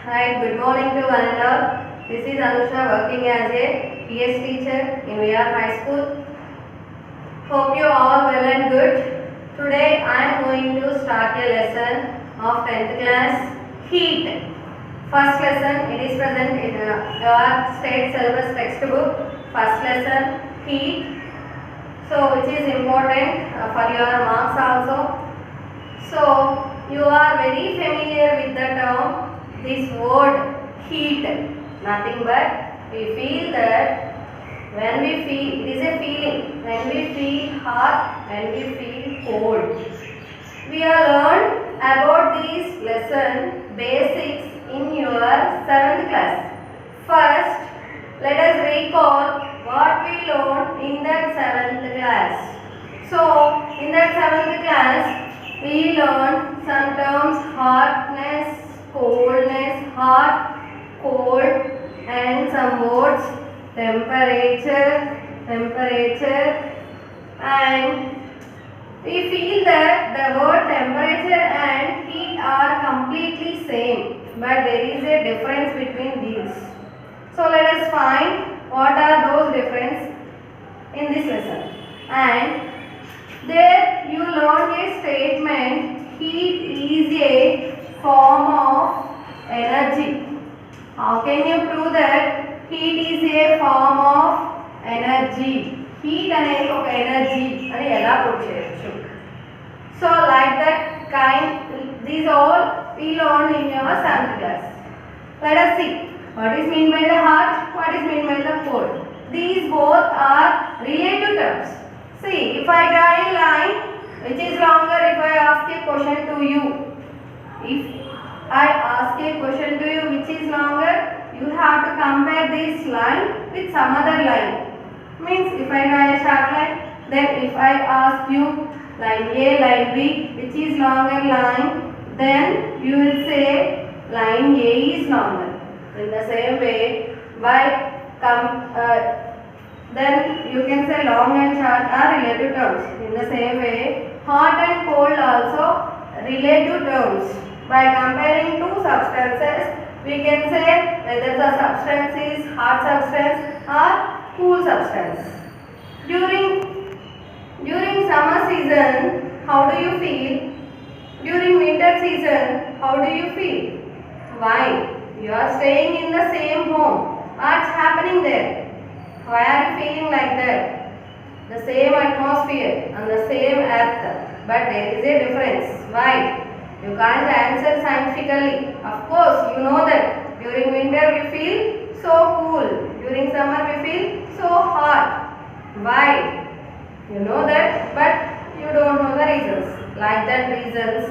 Right, good morning to one and all. This is Anusha working as a PS teacher in VR High School. Hope you all well and good. Today I am going to start a lesson of 10th class Heat. First lesson, it is present in your state syllabus textbook. First lesson, Heat. So which is important for your marks also. So you are very familiar with the term, this word heat. Nothing but we feel that when we feel, it is a feeling, when we feel hot, when we feel cold. We have learned about this lesson basics in your 7th class. First, let us recall what we learned in that 7th class. So, in that 7th class, we learned some terms hotness, coldness, hot, cold, and some words temperature, and we feel that the word temperature and heat are completely same, but there is a difference between these. So let us find what are those differences in this lesson. And there you learn a statement, heat is a form of energy. How can you prove that heat is a form of energy? Heat అనేది ఒక energy అని ఎలా prove చేయొచ్చు? So like that kind, these all we learned in your 7th class. Let us see what is meant by the hot, what is meant by the cold. These both are relative terms. See, if I draw a line which is longer, if I ask a question to you, if I ask a question to you which is longer, you have to compare this line with some other line. Means if I draw a sharp line, then if I ask you line A, line B, which is longer line, then you will say line A is longer. In the same way, then you can say long and short are relative terms. In the same way, hot and cold also relative terms. By comparing two substances, we can say whether the substance is hot substance or cool substance. During summer season, how do you feel? During winter season, how do you feel? Why? You are staying in the same home. What's happening there? Why are you feeling like that? The same atmosphere and the same earth, but there is a difference. Why? You can't answer scientifically. Of course, you know that during winter we feel so cool. During summer we feel so hot. Why? You know that, but you don't know the reasons. Like that reasons.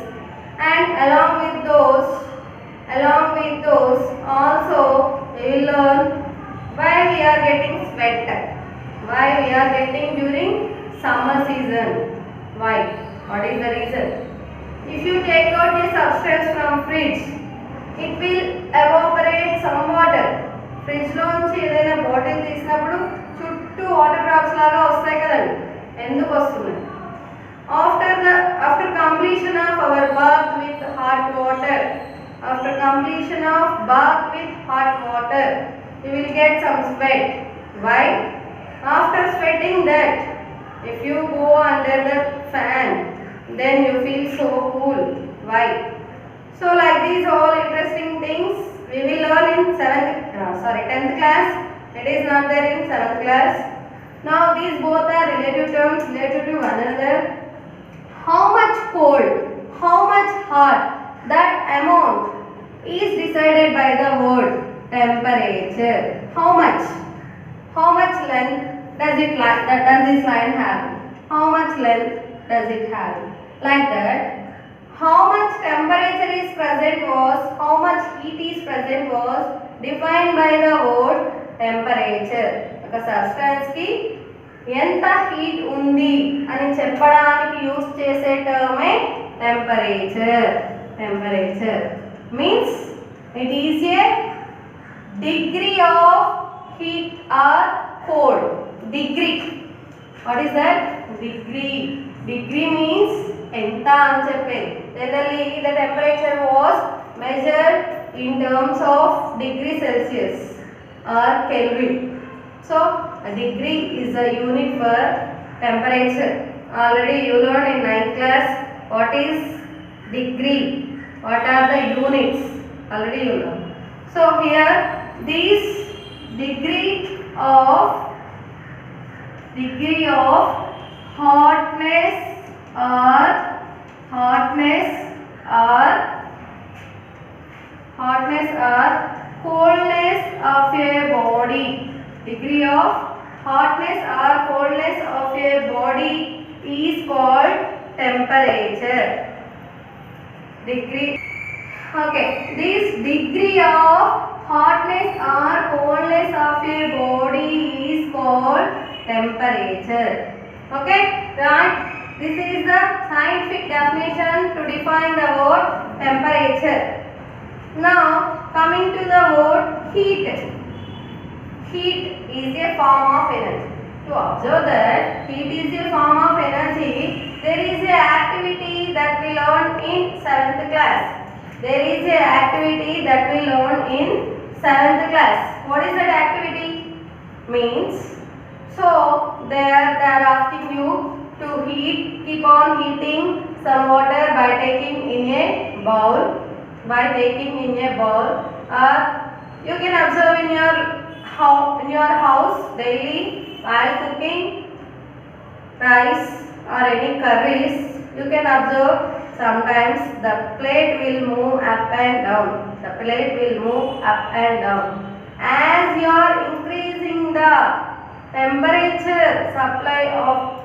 And along with those also we will learn why we are getting sweat. Why we are getting during summer season. Why? What is the reason? If you take out a substance from fridge, it will evaporate some water. Fridge లో నుంచి ఏదైనా bottle తీసినప్పుడు చుట్టూ water drops లాగా వస్తాయి కదండి. ఎందుకు వస్తున్నాయి? After completion of our bath with hot water, you will get some sweat. Why? After sweating that, if you go under the fan, then you feel so cool. Why? So like these all interesting things we will learn in 10th class. It is not there in 7th class. Now these both are relative terms related to one another. How much cold, how much hot, that amount is decided by the word temperature. How much length does this line have? How much length does it have? Like that, how much temperature is present was, how much heat is present was defined by the word temperature. ఒక substance కి ఎంత heat ఉంది అని చెప్పడానికి use చేసే టర్మే temperature. Means it is a degree of heat or cold. Degree. What is that? Degree. Degree means ఎంత అని చెప్పేది. Generally the temperature was measured in terms of degree Celsius or Kelvin. So a degree is a unit for temperature. Already you learned in 9th class what is degree, what are the units, already you learned. So here this degree of hotness or coldness of a body. Degree of hotness or coldness of a body is called temperature. Degree. Okay, this degree of hotness or coldness of a body is called temperature. Okay, right? This is the scientific definition to define the word temperature. Now, coming to the word heat. Heat is a form of energy. To observe that heat is a form of energy, there is a activity that we learned in 7th class. There is a activity that we learned in 7th class. What is that activity? Means, so there they are asking you to keep on heating some water by taking in a bowl. You can observe in your house daily while cooking rice or any curries. You can observe sometimes the plate will move up and down. As you are increasing the temperature supply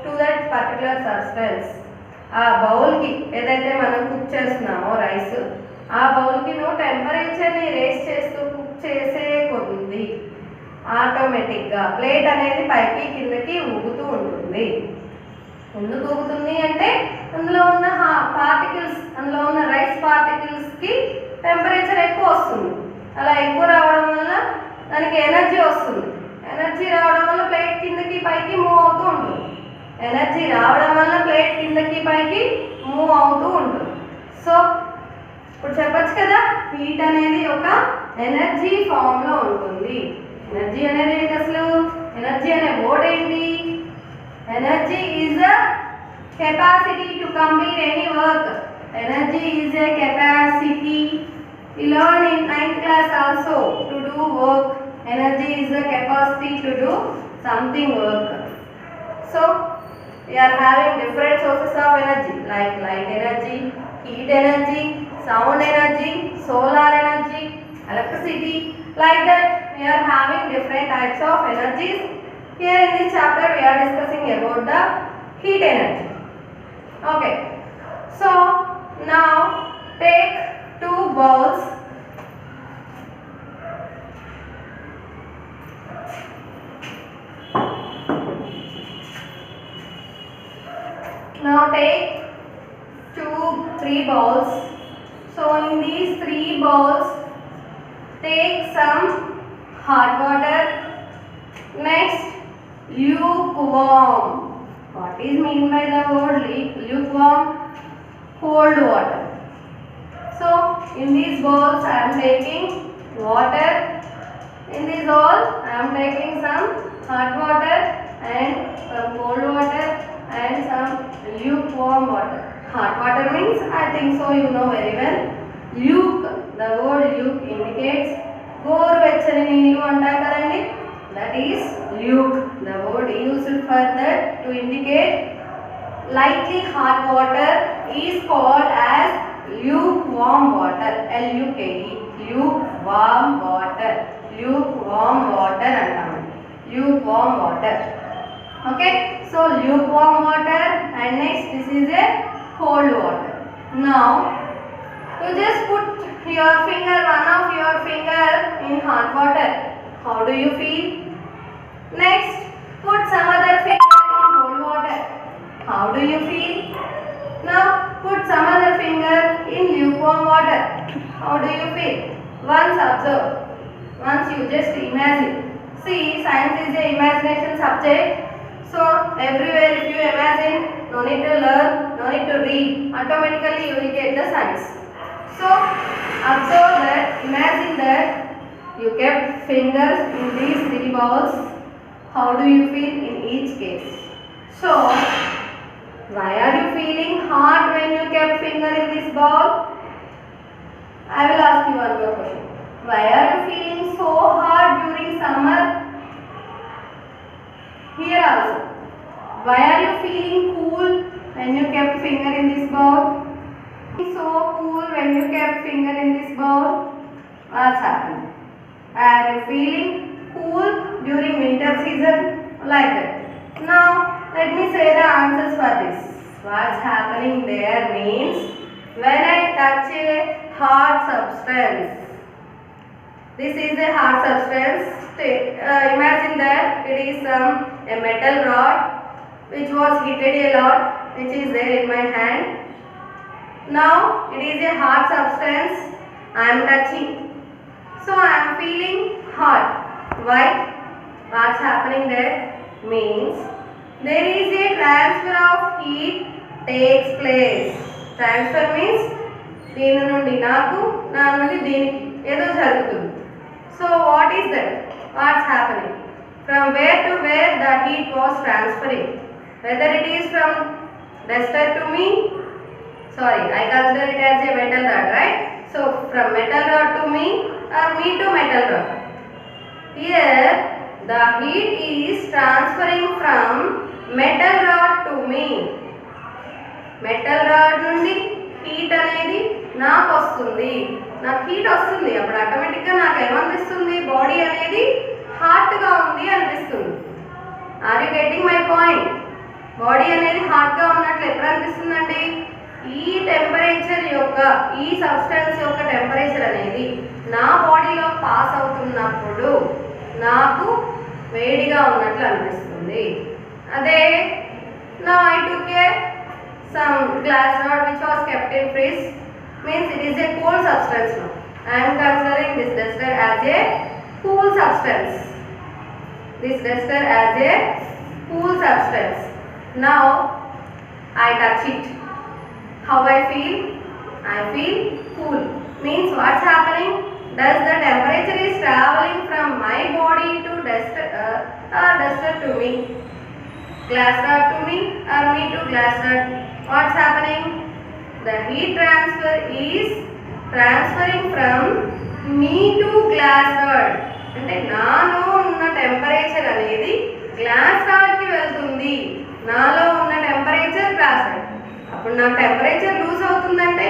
to that particular substance, ఆ బౌల్కి ఏదైతే మనం cook చేస్తున్నామో rice, ఆ బౌల్కి నువ్వు టెంపరేచర్ని race చేస్తూ cook చేసే కొద్ది ఆటోమేటిక్గా ప్లేట్ అనేది పైకి కిందకి ఊగుతూ ఉంటుంది. ఎందుకు ఊగుతుంది అంటే అందులో ఉన్న రైస్ పార్టికల్స్కి టెంపరేచర్ ఎక్కువ వస్తుంది. అలా ఎక్కువ రావడం వల్ల దానికి ఎనర్జీ వస్తుంది. ఎనర్జీ రావడం వల్ల ప్లేట్ కిందకి పైకి మూవ్ అవుతూ ఉంటుంది. సో ఇప్పుడు చెప్పచ్చు కదా, హీట్ అనేది ఒక ఎనర్జీ ఫామ్లో ఉంటుంది. ఎనర్జీ అనేది ఏంటి అసలు? ఎనర్జీ అనే వర్డ్ ఏంటి? Energy is a capacity to complete any work. Energy is a capacity. We learn in 9th class also to do work. Energy is the capacity to do something work. So we are having different sources of energy like light energy, heat energy, sound energy, solar energy, electricity. Like that we are having different types of energies. Here in this chapter we are discussing about the heat energy. Okay. So now take 2 bowls. Now take 2-3 bowls. So in these 3 bowls, take some hot water. Next, lukewarm. What is mean by the word lukewarm? Cold water. So in these bowls I am taking water. In this bowl I am taking some hot water and some cold water and some lukewarm water. Hot water means, I think so you know very well. Luke, the word luke indicates goruveచ్చని నీళ్ళు అంటారు కదండి, that is luke. The word used for that to indicate lightly hot water is called as lukewarm water. L-U-K-E, lukewarm water. Lukewarm water అంటాము, lukewarm water. Okay, so lukewarm water, and next this is a cold water. Now you just put one of your finger in hot water. How do you feel? Next, put some other finger in cold water. How do you feel? Now put some other finger in lukewarm water. How do you feel? Once observe, once you just imagine. See, science is an imagination subject. So everywhere if you imagine, no need to learn, no need to read, automatically you will get the science. So observe that, imagine You kept fingers in these three balls. How do you feel in each case? So, why are you feeling hot when you kept finger in this ball? I will ask you one more question. Why are you feeling so hot during summer? Here also. Why are you feeling cool when you kept finger in this ball? So cool when you kept finger in this ball? What's happening? Are you feeling cool during winter season? Like that. Now let me say the answers for this. What's happening there means when I touch a hard substance. This is a hard substance. Imagine that it is a metal rod which was heated a lot, which is there in my hand. Now it is a hard substance I am touching. So I am feeling hot. Why? What's happening there? Means there is a transfer of heat takes place. Transfer means దీని నుండి నాకు నా నుండి దీనికి ఏదో జరుగుతుంది. So what is that? What's happening? From where to where the heat was transferring? Whether it is from duster to me, sorry, I consider it as a metal rod, right? So from metal rod to me or me to metal rod. Here the heat is transferring from metal rod to me. Metal rod నుండి heat అనేది నాకు వస్తుంది. నాకు heat వస్తుంది. అప్పుడు ఆటోమేటిక్గా నాకు ఏమనిపిస్తుంది? బాడీ అనేది హాట్గా ఉంది అనిపిస్తుంది. Are you getting my point? Body అనేది హాట్గా ఉన్నట్లు ఎప్పుడు అనిపిస్తుందండి? ఈ టెంపరేచర్ యొక్క ఈ సబ్స్టెన్స్ యొక్క టెంపరేచర్ అనేది నా బాడీలో పాస్ అవుతున్నప్పుడు నాకు వేడిగా ఉన్నట్లు అనిపిస్తుంది. అదే నా I took A some glass rod which was kept in fridge, means it is a cool substance now. I am considering this duster as a cool substance. This duster as a cool substance. Now I touch it. How I feel? I feel cool. Means what's happening? Does the temperature is traveling from my body to duster duster to me? Glass rod to me or me to glass rod? What's happening? The heat transfer is transferring from me to glass rod. అంటే నాలో ఉన్న temperature అనేది glass రాడ్కి వెళ్తుంది. నాలో ఉన్న temperature glass rod. అప్పుడు నా temperature loose అవుతుందంటే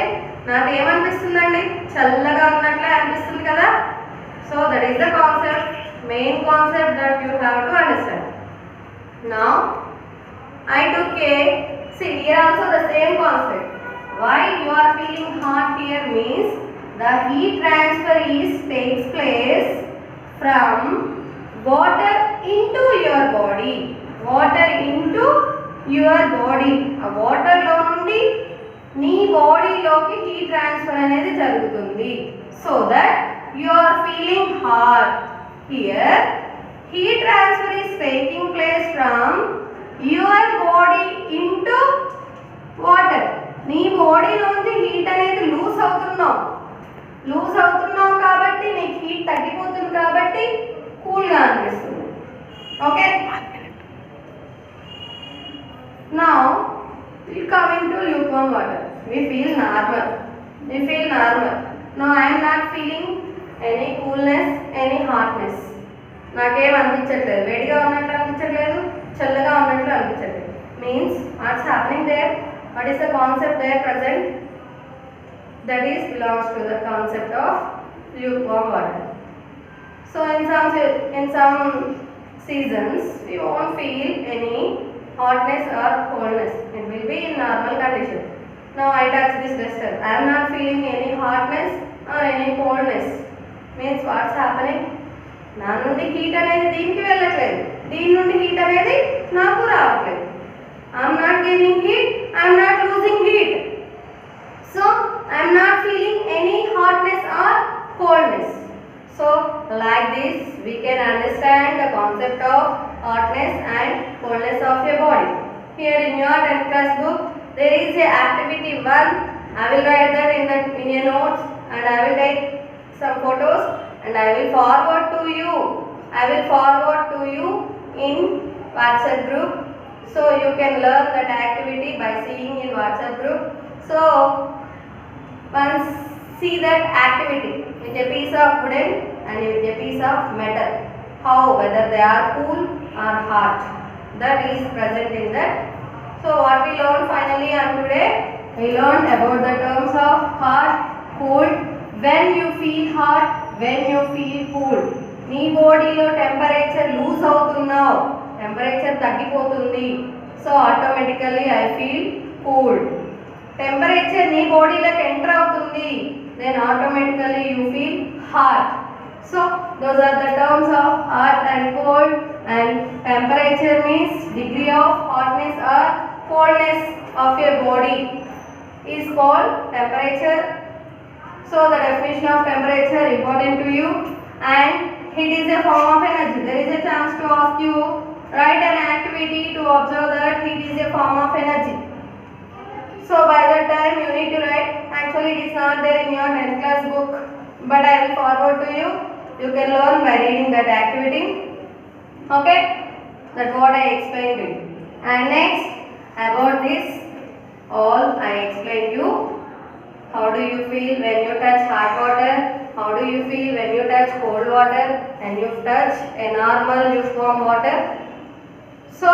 నాకు ఏమనిపిస్తుందండి? చల్లగా ఉన్నట్లే అనిపిస్తుంది కదా. So that is the concept, main concept that you have to understand. Now I took a, see here also the same concept. Why you are feeling hot here means the heat transfer takes place from water into your body. Water into your body. A water లో నుండి నీ బాడీలోకి heat transfer అనేది జరుగుతుంది. So that you are feeling hot. Here heat transfer is taking place from your body into water. నీ బాడీలోంచి heat అనేది loose అవుతున్నావు కాబట్టి నీకు హీట్ తగ్గిపోతుంది కాబట్టి కూల్గా అనిపిస్తుంది. Okay, now we come into lukewarm water. We feel normal. Now I am not feeling any coolness, any hotness. నాకేం అనిపించట్లేదు, వేడిగా ఉన్నట్లు అనిపించట్లేదు, చల్లగా ఉన్నట్లు అనిపించట్లేదు. Means what's happening there? What is the concept there present? That is belongs to the concept of lukewarm water. So in some seasons we won't feel any hotness or coldness. It will be in normal condition. Now I touch this duster. I am not feeling any hotness or any coldness. Means what's happening? నా నుండి heat అనేది దీనికి వెళ్ళట్లేదు, దీని నుండి heat అనేది నాకు రావట్లేదు. I'm not gaining heat, I'm not losing heat. So I'm not feeling any hotness or coldness. So like this we can understand the concept of hotness and coldness of your body. Here in your 10th class book there is a activity 1. I will write that in your notes and I will take some photos and I will forward to you in WhatsApp group. So you can learn that activity by seeing in WhatsApp group. So once see that activity with a piece of wooden and with a piece of metal, how whether they are cool or hot, that is present in that. So what we learned finally on today, we learned about the terms of hot, cold, when you feel hot, when you feel cool. నీ బాడీలో temperature loose అవుతున్నావు, temperature తగ్గిపోతుంది, so automatically I feel cooled. Temperature నీ బాడీలోకి enter అవుతుంది, then automatically you feel hot. So those are the terms of hot and cold, and temperature means degree of hotness or coldness of your body is called temperature. So the definition of temperature important to you, and heat is a form of energy. There is a chance to ask you write an activity to observe that heat is a form of energy. So by that time you need to write. Actually it is not there in your 10th class book, but I will forward to you. You can learn by reading that activity. Okay, that's what I explained to you. And next about this all I explained you. How do you feel when you touch hot water? How do you feel when you touch cold water and you touch a normal lukewarm water? So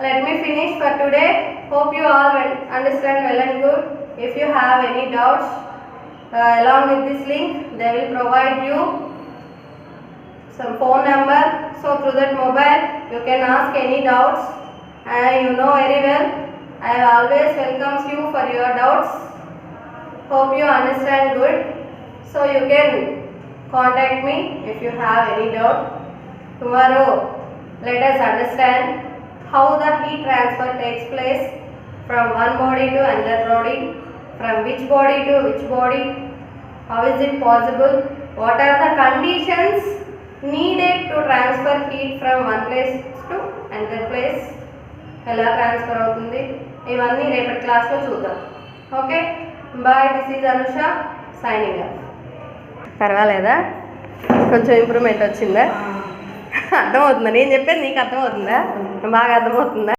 let me finish for today. Hope you all understand well and good. If you have any doubts, along with this link they will provide you some phone number. So through that mobile you can ask any doubts, and you know very well I always welcomes you for your doubts. Hope you understand good. So you can contact me if you have any doubt. Tomorrow let us understand how the heat transfer takes place from one body to another body, from which body to which body, how is it possible, what are the conditions needed to transfer heat from one place to another place, ఎలా transfer అవుతుంది, ఇవన్నీ రేపటి క్లాస్లో చూద్దాం. Okay, bye. This is Anusha signing off. పర్వాలేదా, కొంచెం improvement వచ్చిందా? అర్థమవుతుందా నేను చెప్పేది? నీకు అర్థమవుతుందా? బాగా అర్థమవుతుందా?